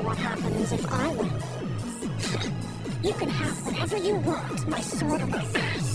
What happens if I win? You can have whatever you want, my sword or my ass.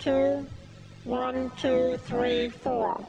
Two, 1, 2, 3, 4.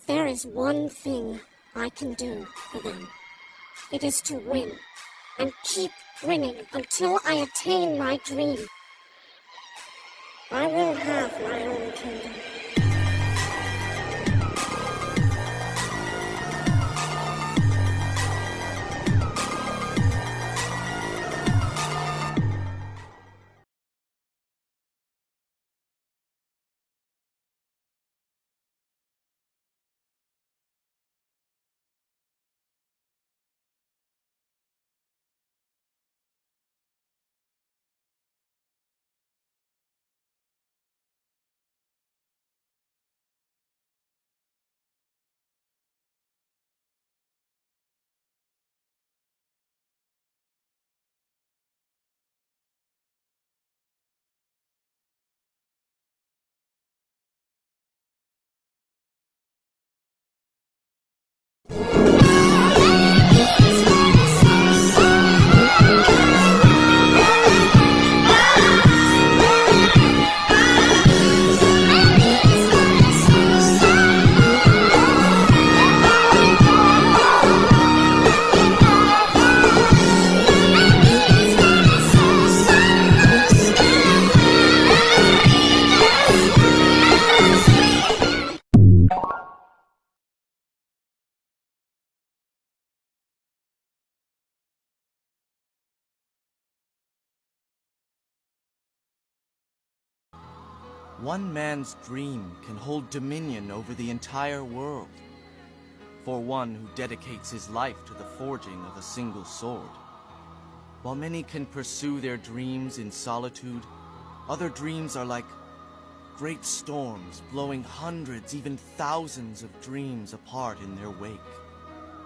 There is one thing I can do for them. It is to win, and keep winning until I attain my dream. I will have my own kingdom. One man's dream can hold dominion over the entire world. For one who dedicates his life to the forging of a single sword. While many can pursue their dreams in solitude, other dreams are like great storms blowing hundreds, even thousands of dreams apart in their wake.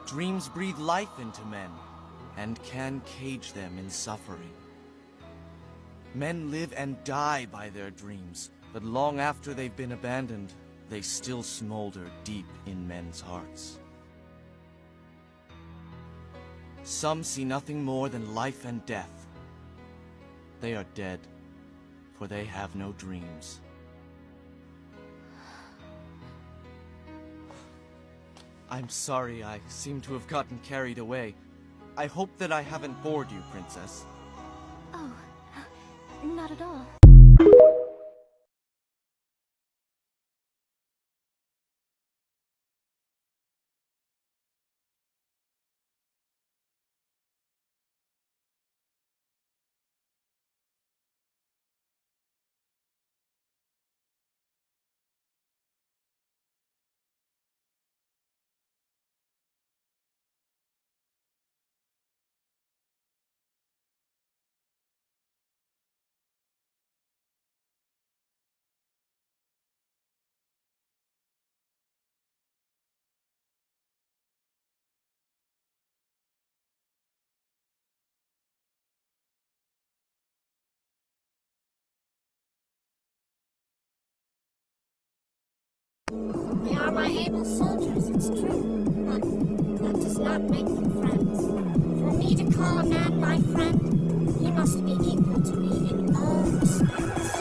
Dreams breathe life into men and can cage them in suffering. Men live and die by their dreams, but long after they've been abandoned, they still smolder deep in men's hearts. Some see nothing more than life and death. They are dead, for they have no dreams. I'm sorry, I seem to have gotten carried away. I hope that I haven't bored you, Princess. Oh, not at all. They are my able soldiers, it's true, but that does not make them friends. For me to call a man my friend, he must be equal to me in all respects.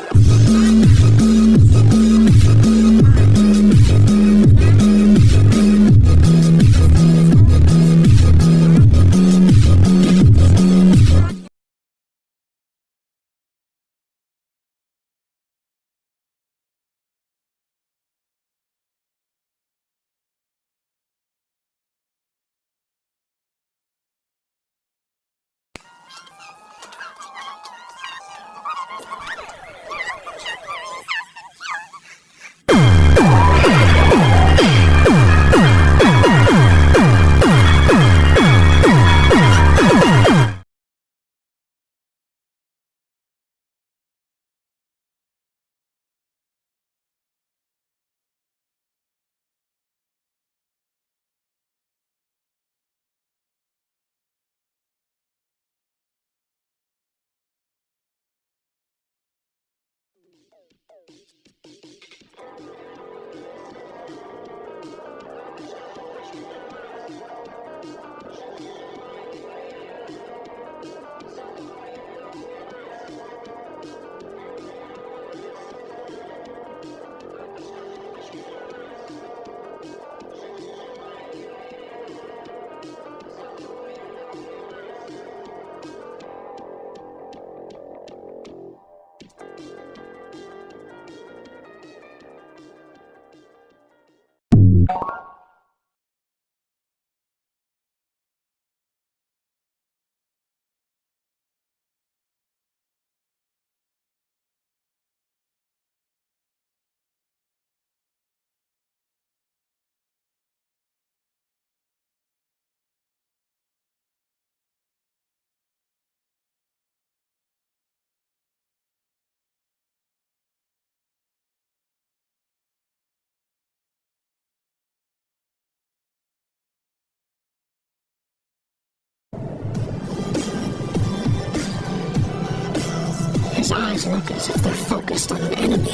His eyes look as if they're focused on an enemy.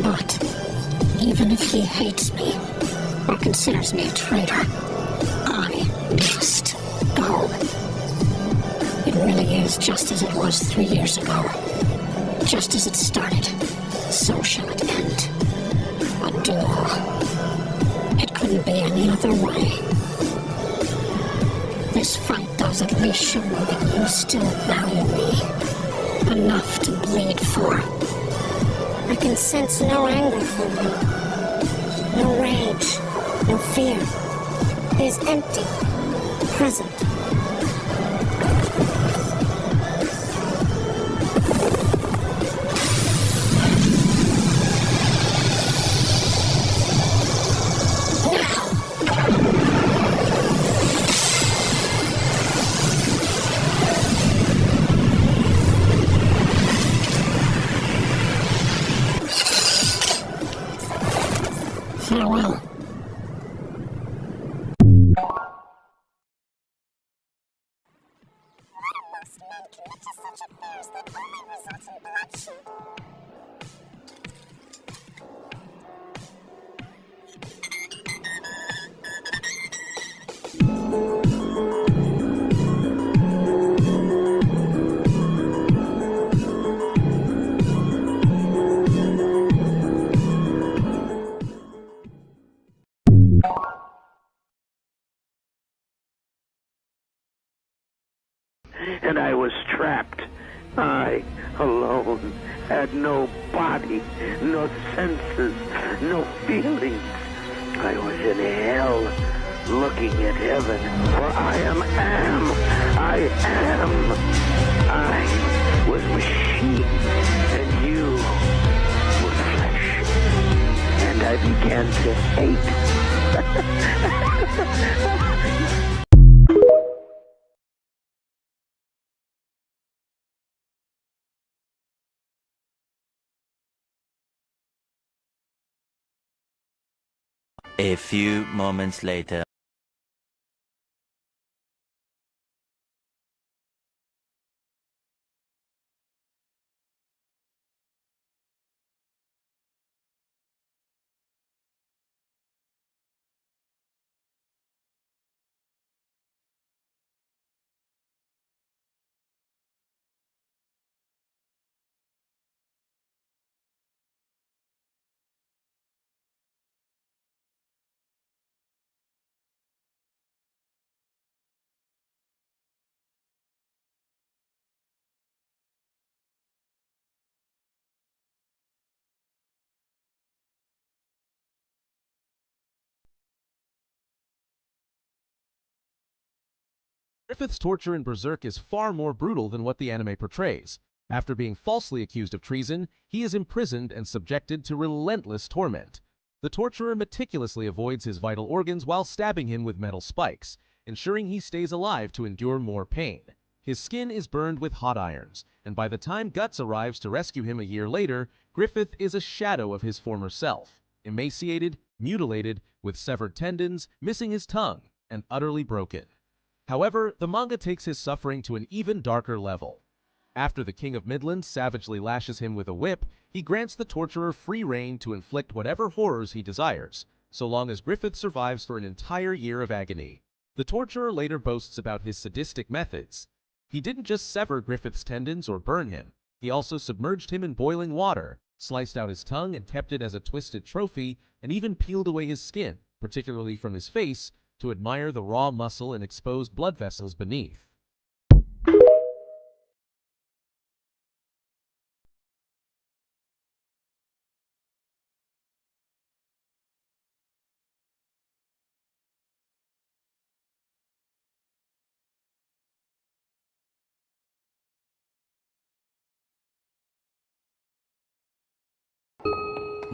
But even if he hates me or considers me a traitor, I must go. It really is just as it was 3 years ago. Just as it started, so shall it end. A duel. It couldn't be any other way. This fight does at least show me that you still value me. Enough to bleed for. I can sense no anger from him. No rage. No fear. He is empty. Present. Farewell. Most men commit to such affairs that only result in bloodshed. And I was trapped. I, alone, had no body, no senses, no feelings. I was in hell, looking at heaven, for I am. I was machine, and you were flesh. And I began to hate. A few moments later. Griffith's torture in Berserk is far more brutal than what the anime portrays. After being falsely accused of treason, he is imprisoned and subjected to relentless torment. The torturer meticulously avoids his vital organs while stabbing him with metal spikes, ensuring he stays alive to endure more pain. His skin is burned with hot irons, and by the time Guts arrives to rescue him a year later, Griffith is a shadow of his former self, emaciated, mutilated, with severed tendons, missing his tongue, and utterly broken. However, the manga takes his suffering to an even darker level. After the King of Midland savagely lashes him with a whip, he grants the torturer free rein to inflict whatever horrors he desires, so long as Griffith survives for an entire year of agony. The torturer later boasts about his sadistic methods. He didn't just sever Griffith's tendons or burn him, he also submerged him in boiling water, sliced out his tongue and kept it as a twisted trophy, and even peeled away his skin, particularly from his face, to admire the raw muscle and exposed blood vessels beneath.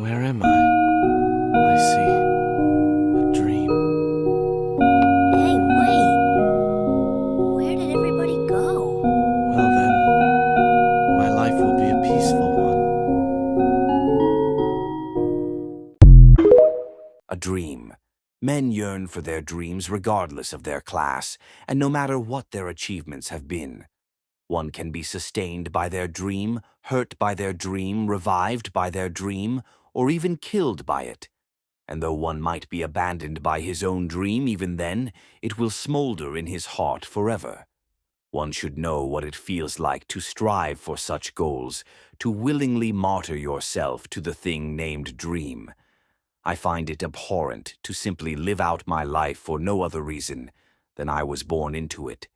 Where am I? I see. A dream. Hey, wait. Where did everybody go? Well then, my life will be a peaceful one. A dream. Men yearn for their dreams regardless of their class, and no matter what their achievements have been. One can be sustained by their dream, hurt by their dream, revived by their dream, or even killed by it. And though one might be abandoned by his own dream, even then, it will smolder in his heart forever. One should know what it feels like to strive for such goals, to willingly martyr yourself to the thing named dream. I find it abhorrent to simply live out my life for no other reason than I was born into it.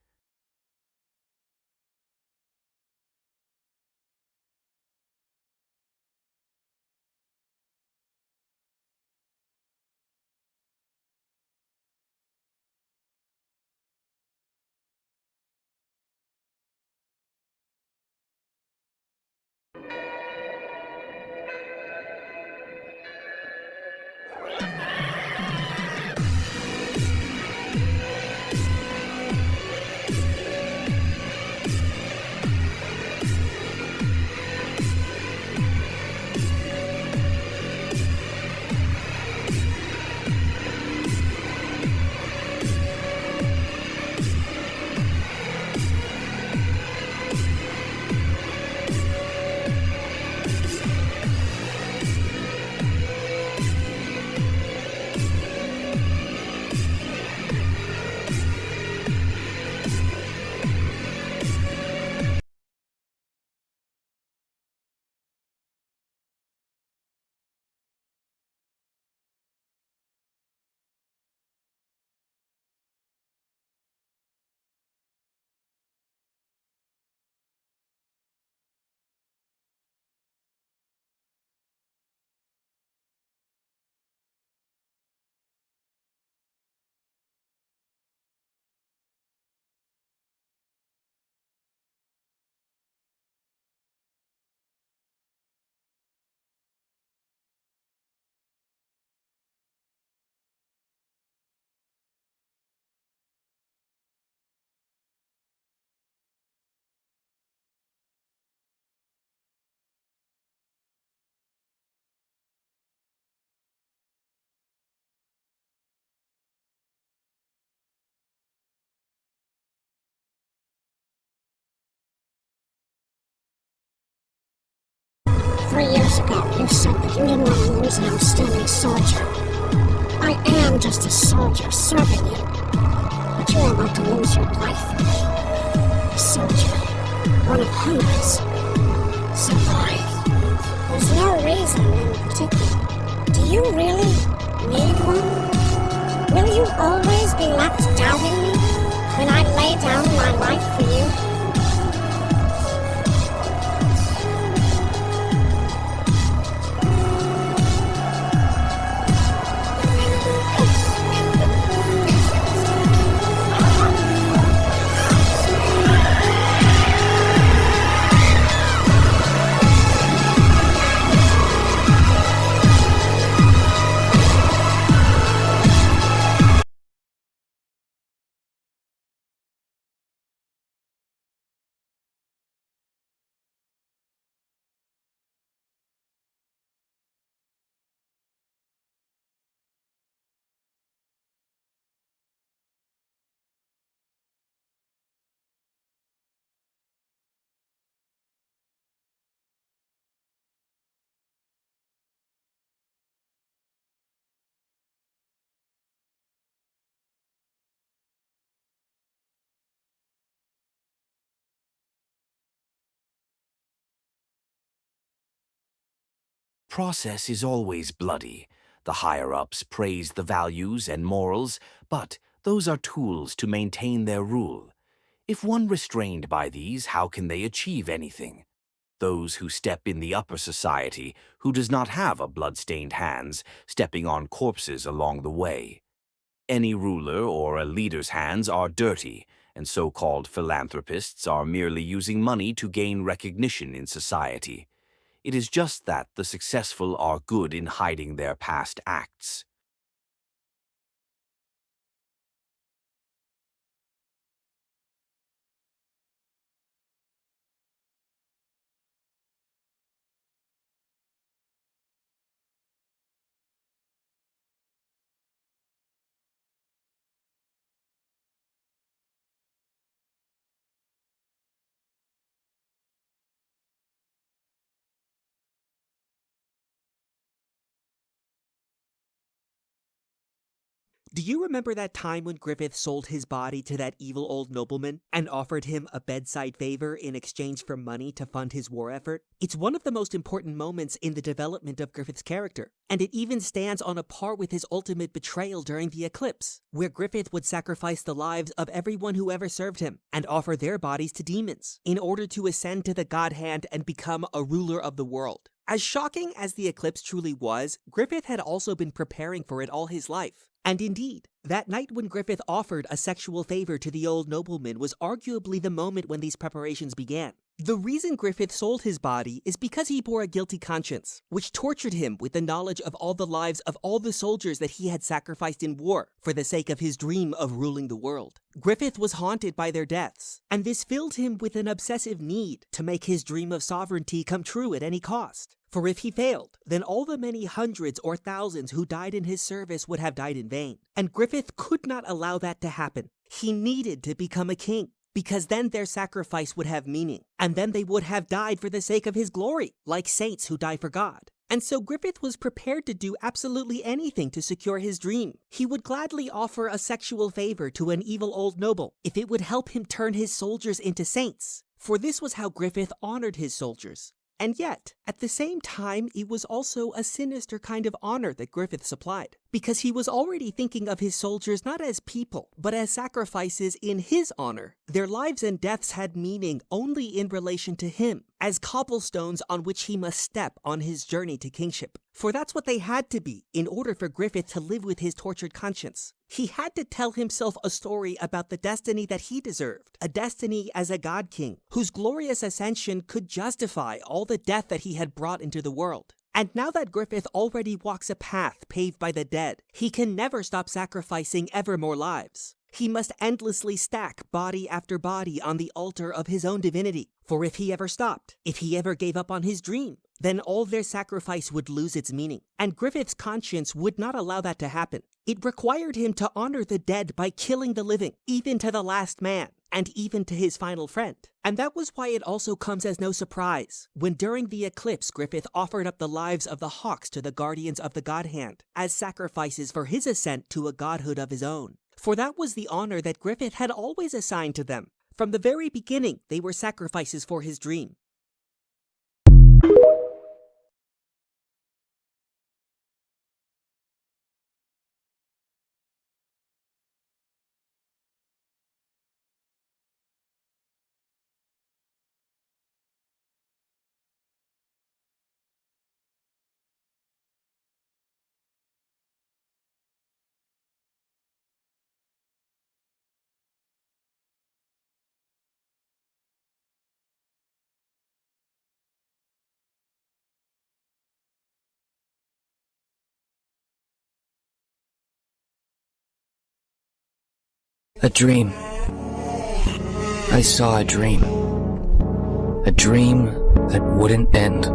Years ago, you said that you didn't want to lose an outstanding soldier. I am just a soldier serving you. But you are about to lose your life for me. A soldier. One of hundreds. So why? There's no reason in particular. Do you really need one? Will you always be left doubting me when I lay down my life for you? Process is always bloody. The higher-ups praise the values and morals, but those are tools to maintain their rule. If one restrained by these, how can they achieve anything? Those who step in the upper society, who does not have a blood-stained hands, stepping on corpses along the way. Any ruler or a leader's hands are dirty, and so-called philanthropists are merely using money to gain recognition in society. It is just that the successful are good in hiding their past acts. Do you remember that time when Griffith sold his body to that evil old nobleman and offered him a bedside favor in exchange for money to fund his war effort? It's one of the most important moments in the development of Griffith's character, and it even stands on a par with his ultimate betrayal during the eclipse, where Griffith would sacrifice the lives of everyone who ever served him and offer their bodies to demons in order to ascend to the God Hand and become a ruler of the world. As shocking as the eclipse truly was, Griffith had also been preparing for it all his life. And indeed, that night when Griffith offered a sexual favor to the old nobleman was arguably the moment when these preparations began. The reason Griffith sold his body is because he bore a guilty conscience, which tortured him with the knowledge of all the lives of all the soldiers that he had sacrificed in war for the sake of his dream of ruling the world. Griffith was haunted by their deaths, and this filled him with an obsessive need to make his dream of sovereignty come true at any cost. For if he failed, then all the many hundreds or thousands who died in his service would have died in vain. And Griffith could not allow that to happen. He needed to become a king, because then their sacrifice would have meaning, and then they would have died for the sake of his glory, like saints who die for God. And so Griffith was prepared to do absolutely anything to secure his dream. He would gladly offer a sexual favor to an evil old noble if it would help him turn his soldiers into saints, for this was how Griffith honored his soldiers. And yet, at the same time, it was also a sinister kind of honor that Griffith supplied, because he was already thinking of his soldiers not as people, but as sacrifices in his honor. Their lives and deaths had meaning only in relation to him, as cobblestones on which he must step on his journey to kingship. For that's what they had to be in order for Griffith to live with his tortured conscience. He had to tell himself a story about the destiny that he deserved, a destiny as a god king, whose glorious ascension could justify all the death that he had brought into the world. And now that Griffith already walks a path paved by the dead, he can never stop sacrificing ever more lives. He must endlessly stack body after body on the altar of his own divinity. For if he ever stopped, if he ever gave up on his dream, then all their sacrifice would lose its meaning. And Griffith's conscience would not allow that to happen. It required him to honor the dead by killing the living, even to the last man, and even to his final friend. And that was why it also comes as no surprise when during the eclipse Griffith offered up the lives of the hawks to the guardians of the God Hand as sacrifices for his ascent to a godhood of his own. For that was the honor that Griffith had always assigned to them. From the very beginning, they were sacrifices for his dream. A dream. I saw a dream. A dream that wouldn't end.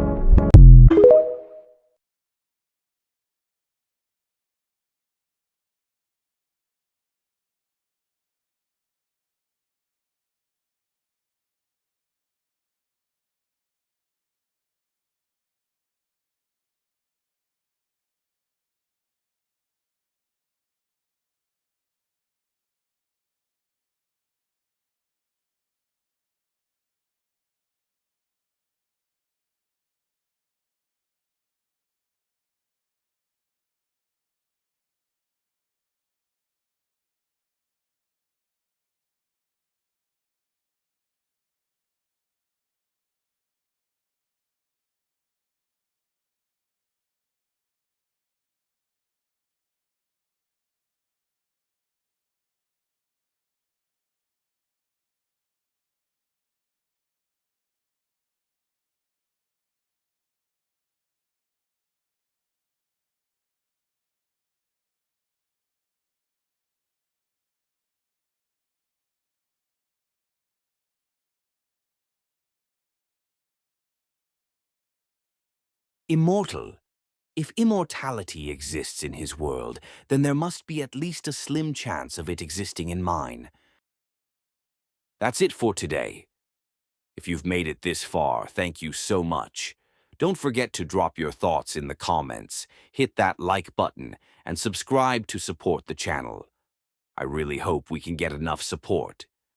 Immortal. If immortality exists in his world, then there must be at least a slim chance of it existing in mine. That's it for today. If you've made it this far, thank you so much. Don't forget to drop your thoughts in the comments, hit that like button, and subscribe to support the channel. I really hope we can get enough support